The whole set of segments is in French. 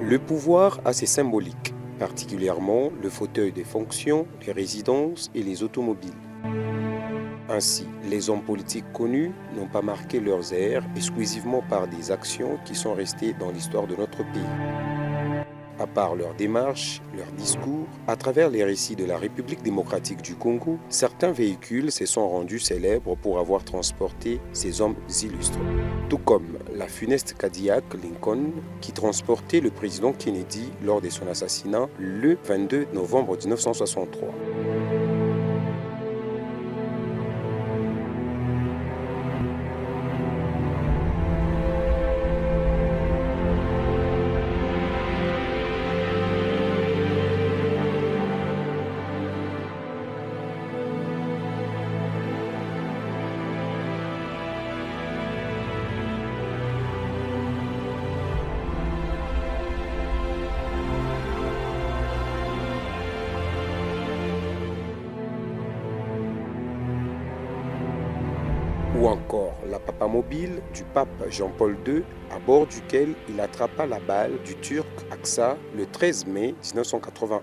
Le pouvoir a ses symboliques, particulièrement le fauteuil des fonctions, les résidences et les automobiles. Ainsi, les hommes politiques connus n'ont pas marqué leurs ères exclusivement par des actions qui sont restées dans l'histoire de notre pays. À part leurs démarches, leurs discours, à travers les récits de la République démocratique du Congo, certains véhicules se sont rendus célèbres pour avoir transporté ces hommes illustres. Tout comme la funeste Cadillac Lincoln qui transportait le président Kennedy lors de son assassinat le 22 novembre 1963. Ou encore la papamobile du pape Jean-Paul II, à bord duquel il attrapa la balle du Turc Aksa le 13 mai 1981.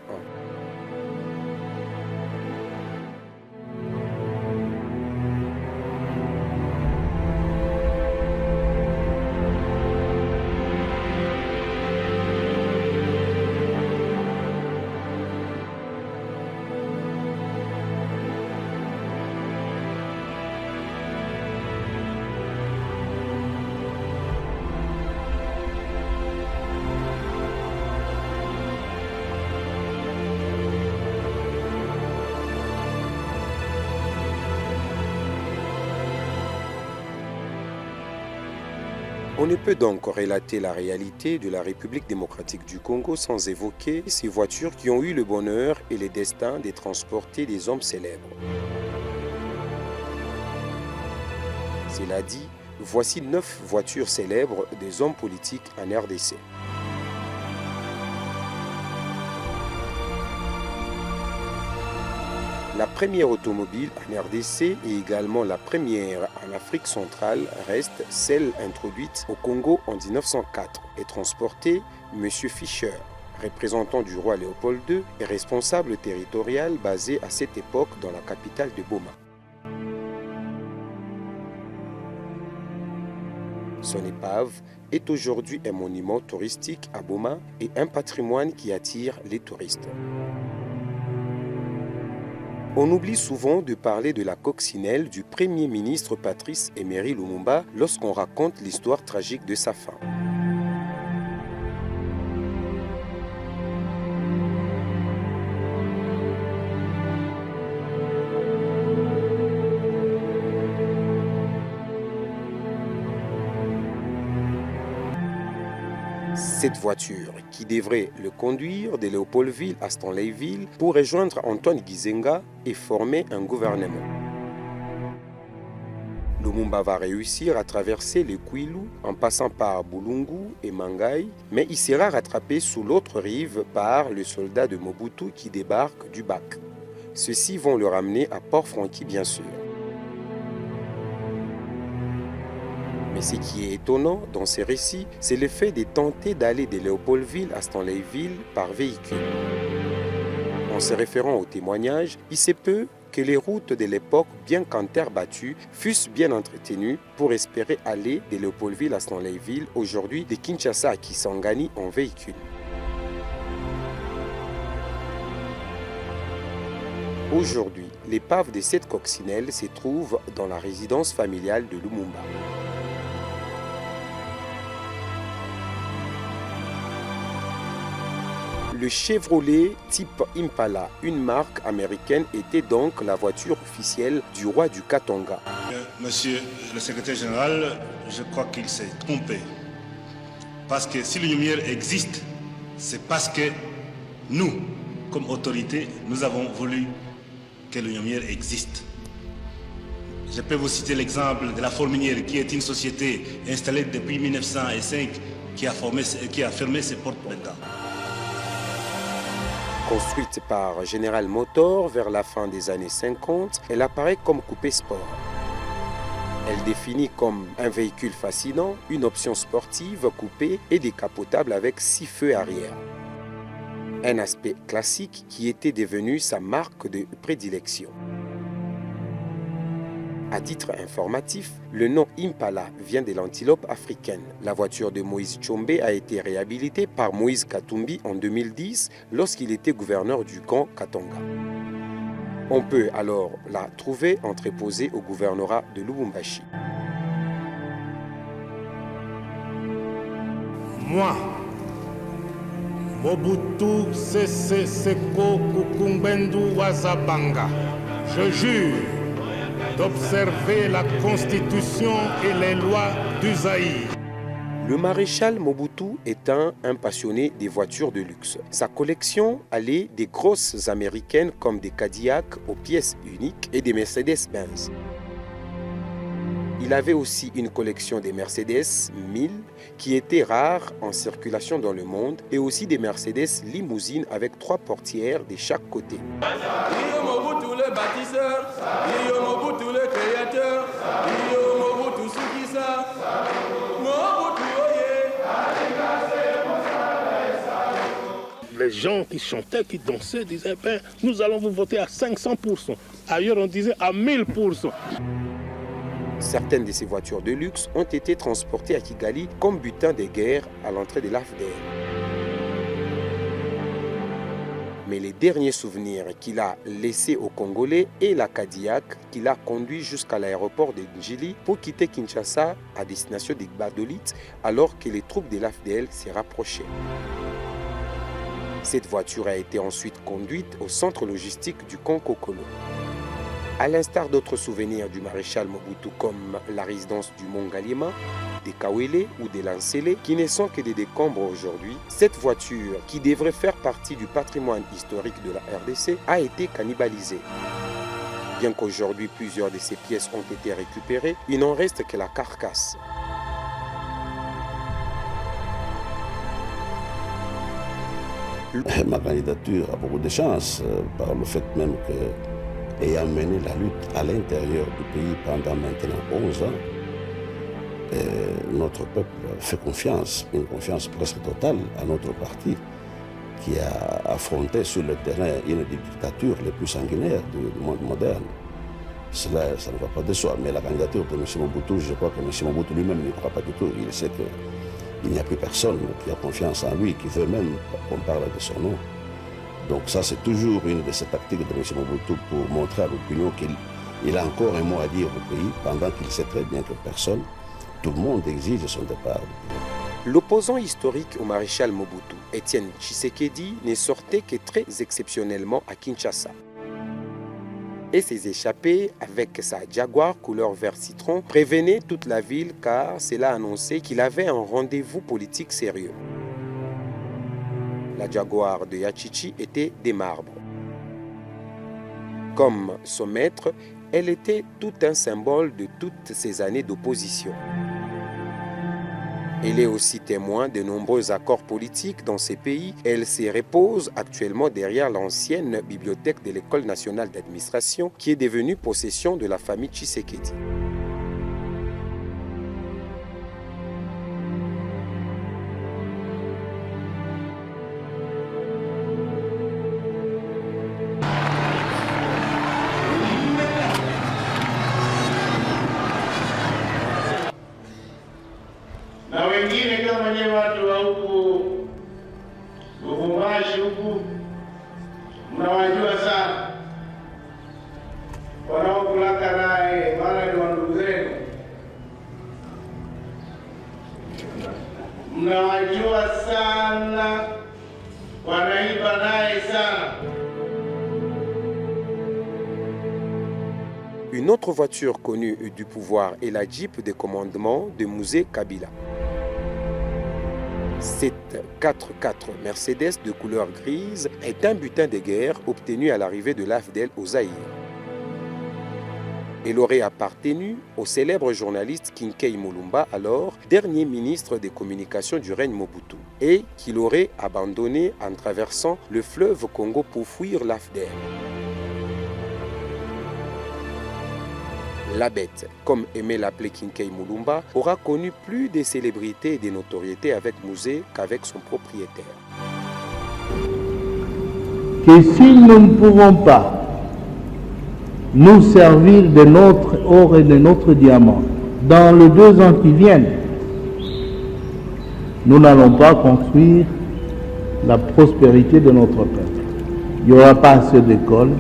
On ne peut donc relater la réalité de la République démocratique du Congo sans évoquer ces voitures qui ont eu le bonheur et le destin de transporter des hommes célèbres. Cela dit, voici 9 voitures célèbres des hommes politiques en RDC. La première automobile en RDC et également la première en Afrique centrale reste celle introduite au Congo en 1904 et transportée M. Fischer, représentant du roi Léopold II et responsable territorial basé à cette époque dans la capitale de Boma. Son épave est aujourd'hui un monument touristique à Boma et un patrimoine qui attire les touristes. On oublie souvent de parler de la coccinelle du Premier ministre Patrice Emery Lumumba lorsqu'on raconte l'histoire tragique de sa fin. Cette voiture, qui devrait le conduire de Léopoldville à Stanleyville pour rejoindre Antoine Gizenga et former un gouvernement. Lumumba va réussir à traverser le Kwilu en passant par Bulungu et Mangai, mais il sera rattrapé sous l'autre rive par le soldat de Mobutu qui débarque du Bac. Ceux-ci vont le ramener à Port-Franqui, bien sûr. Mais ce qui est étonnant dans ces récits, c'est le fait de tenter d'aller de Léopoldville à Stanleyville par véhicule. En se référant aux témoignages, il se peut que les routes de l'époque, bien qu'en terre battue, fussent bien entretenues pour espérer aller de Léopoldville à Stanleyville, aujourd'hui de Kinshasa à Kisangani en véhicule. Aujourd'hui, l'épave de cette coccinelle se trouve dans la résidence familiale de Lumumba. Le Chevrolet type Impala, une marque américaine, était donc la voiture officielle du roi du Katanga. Monsieur le secrétaire général, je crois qu'il s'est trompé. Parce que si le Lumière existe, c'est parce que nous, comme autorité, nous avons voulu que le Lumière existe. Je peux vous citer l'exemple de la Forminière, qui est une société installée depuis 1905 qui a fermé ses portes d'État. Construite par General Motors vers la fin des années 50, elle apparaît comme coupé sport. Elle définit comme un véhicule fascinant, une option sportive coupée et décapotable avec 6 feux arrière. Un aspect classique qui était devenu sa marque de prédilection. À titre informatif, le nom Impala vient de l'antilope africaine. La voiture de Moïse Tshombe a été réhabilitée par Moïse Katumbi en 2010 lorsqu'il était gouverneur du Grand Katanga. On peut alors la trouver entreposée au gouvernorat de Lubumbashi. Moi, Mobutu Sese Seko Kukumbendu Wazabanga, je jure d'observer la Constitution et les lois du Zaïre. Le maréchal Mobutu est un passionné des voitures de luxe. Sa collection allait des grosses américaines comme des Cadillac aux pièces uniques et des Mercedes-Benz. Il avait aussi une collection des Mercedes 1000 qui étaient rares en circulation dans le monde et aussi des Mercedes limousines avec 3 portières de chaque côté. Mobutu le bâtisseur, Mobutu le créateur, Mobutu Sukisa, Mobutu Les gens qui chantaient, qui dansaient, disaient ben, nous allons vous voter à 500%. Ailleurs, on disait à 1000%. Certaines de ces voitures de luxe ont été transportées à Kigali comme butin de guerre à l'entrée de l'AFDL. Mais les derniers souvenirs qu'il a laissés aux Congolais est la Cadillac qu'il a conduit jusqu'à l'aéroport de Njili pour quitter Kinshasa à destination de Gbadolit alors que les troupes de l'AFDL s'est rapprochaient. Cette voiture a été ensuite conduite au centre logistique du Konkokolo. À l'instar d'autres souvenirs du maréchal Mobutu comme la résidence du Mont Galima, des Kawele ou des Lansele, qui ne sont que des décombres aujourd'hui, cette voiture, qui devrait faire partie du patrimoine historique de la RDC, a été cannibalisée. Bien qu'aujourd'hui plusieurs de ces pièces ont été récupérées, il n'en reste que la carcasse. Ma candidature a beaucoup de chance par le fait même que, ayant mené la lutte à l'intérieur du pays pendant maintenant 11 ans, notre peuple fait confiance, une confiance presque totale à notre parti qui a affronté sur le terrain une des dictatures les plus sanguinaires du monde moderne. Cela, ça ne va pas de soi, mais la candidature de M. Mobutu, je crois que M. Mobutu lui-même n'y croit pas du tout. Il sait qu'il n'y a plus personne qui a confiance en lui, qui veut même qu'on parle de son nom. Donc ça, c'est toujours une de ces tactiques de M. Mobutu pour montrer à l'opinion qu'il a encore un mot à dire au pays, pendant qu'il sait très bien que personne, tout le monde exige son départ. L'opposant historique au maréchal Mobutu, Étienne Tshisekedi, ne sortait que très exceptionnellement à Kinshasa. Et ses échappées, avec sa Jaguar couleur vert citron, prévenaient toute la ville car cela annonçait qu'il avait un rendez-vous politique sérieux. La Jaguar de Yachichi était des marbres. Comme son maître, elle était tout un symbole de toutes ces années d'opposition. Elle est aussi témoin de nombreux accords politiques dans ces pays. Elle se repose actuellement derrière l'ancienne bibliothèque de l'École nationale d'administration qui est devenue possession de la famille Tshisekedi. Na wengine kama nye watu wa huku Lubumbashi huku mnawajua sana, wanaokulaka naye maana ni wandugu zenu, mnawajua sana, wanaiba naye sana. Une autre voiture connue du pouvoir est la Jeep de commandement de Musée Kabila. Cette 4x4 Mercedes de couleur grise est un butin de guerre obtenu à l'arrivée de l'AFDL au Zaïre. Elle aurait appartenu au célèbre journaliste Kinkei Mulumba, alors dernier ministre des communications du règne Mobutu, et qu'il aurait abandonné en traversant le fleuve Congo pour fuir l'AFDL. La bête, comme aimait l'appeler Kinkei Mulumba, aura connu plus de célébrités et de notoriété avec Musée qu'avec son propriétaire. Que si nous ne pouvons pas nous servir de notre or et de notre diamant dans les 2 ans qui viennent, nous n'allons pas construire la prospérité de notre peuple. Il n'y aura pas assez d'écoles,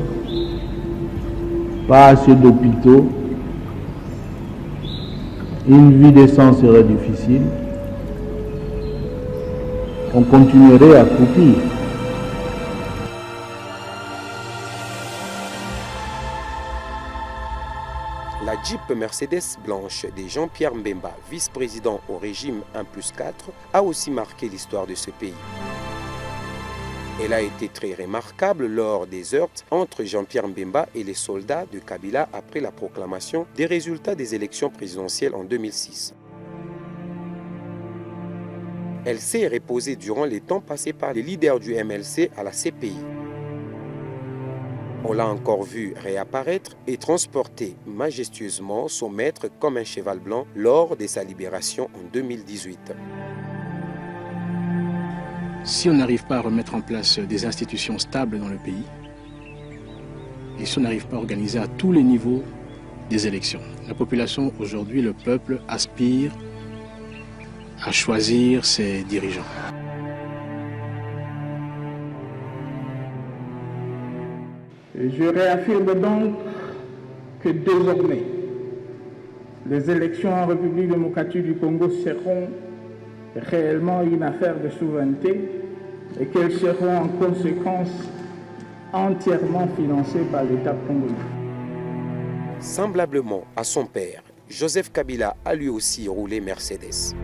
pas assez d'hôpitaux, une vie décente serait difficile, on continuerait à croupir. La Jeep Mercedes blanche de Jean-Pierre Mbemba, vice-président au régime 1+4, a aussi marqué l'histoire de ce pays. Elle a été très remarquable lors des heurts entre Jean-Pierre Mbemba et les soldats de Kabila après la proclamation des résultats des élections présidentielles en 2006. Elle s'est reposée durant les temps passés par les leaders du MLC à la CPI. On l'a encore vu réapparaître et transporter majestueusement son maître comme un cheval blanc lors de sa libération en 2018. Si on n'arrive pas à remettre en place des institutions stables dans le pays, et si on n'arrive pas à organiser à tous les niveaux des élections, la population aujourd'hui, le peuple, aspire à choisir ses dirigeants. Je réaffirme donc que désormais, les élections en République démocratique du Congo seront réellement une affaire de souveraineté et qu'elles seront en conséquence entièrement financées par l'État congolais. Semblablement à son père, Joseph Kabila a lui aussi roulé Mercedes.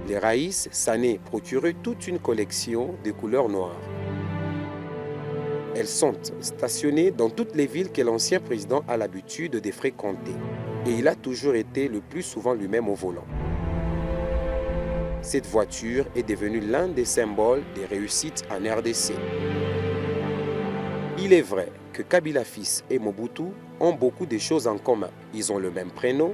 Les Raïs s'en est procuré toute une collection de couleurs noires. Elles sont stationnées dans toutes les villes que l'ancien président a l'habitude de fréquenter. Et il a toujours été le plus souvent lui-même au volant. Cette voiture est devenue l'un des symboles des réussites en RDC. Il est vrai que Kabila fils et Mobutu ont beaucoup de choses en commun. Ils ont le même prénom,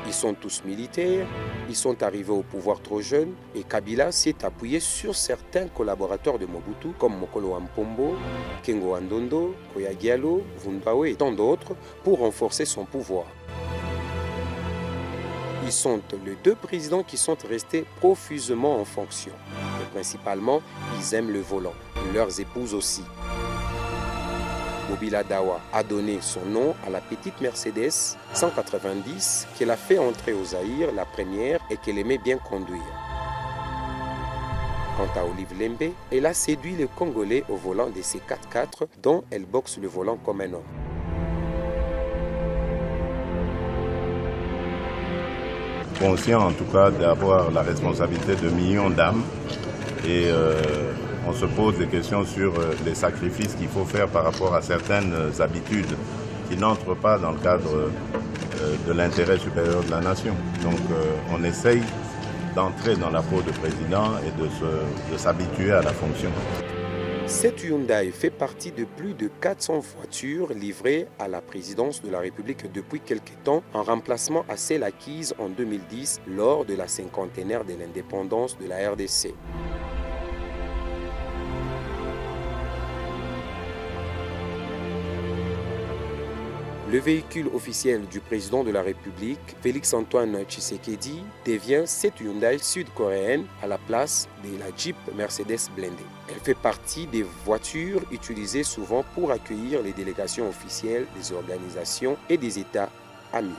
ils sont tous militaires, ils sont arrivés au pouvoir trop jeunes et Kabila s'est appuyé sur certains collaborateurs de Mobutu comme Mokolo Wampombo, Kengo Andondo, Koya Diallo, Vunbawe et tant d'autres pour renforcer son pouvoir. Ils sont les 2 présidents qui sont restés profusément en fonction. Et principalement, ils aiment le volant, leurs épouses aussi. Mobila Dawa a donné son nom à la petite Mercedes 190 qu'elle a fait entrer au Zaïre, la première, et qu'elle aimait bien conduire. Quant à Olive Lembe, elle a séduit les Congolais au volant de ses 4x4 dont elle boxe le volant comme un homme. Conscient en tout cas d'avoir la responsabilité de millions d'âmes et on se pose des questions sur les sacrifices qu'il faut faire par rapport à certaines habitudes qui n'entrent pas dans le cadre de l'intérêt supérieur de la nation. Donc on essaye d'entrer dans la peau de président et de s'habituer à la fonction. Cette Hyundai fait partie de plus de 400 voitures livrées à la présidence de la République depuis quelques temps en remplacement à celles acquises en 2010 lors de la cinquantenaire de l'indépendance de la RDC. Le véhicule officiel du président de la République, Félix-Antoine Tshisekedi, devient cette Hyundai sud-coréenne à la place de la Jeep Mercedes blindée. Elle fait partie des voitures utilisées souvent pour accueillir les délégations officielles des organisations et des États amis.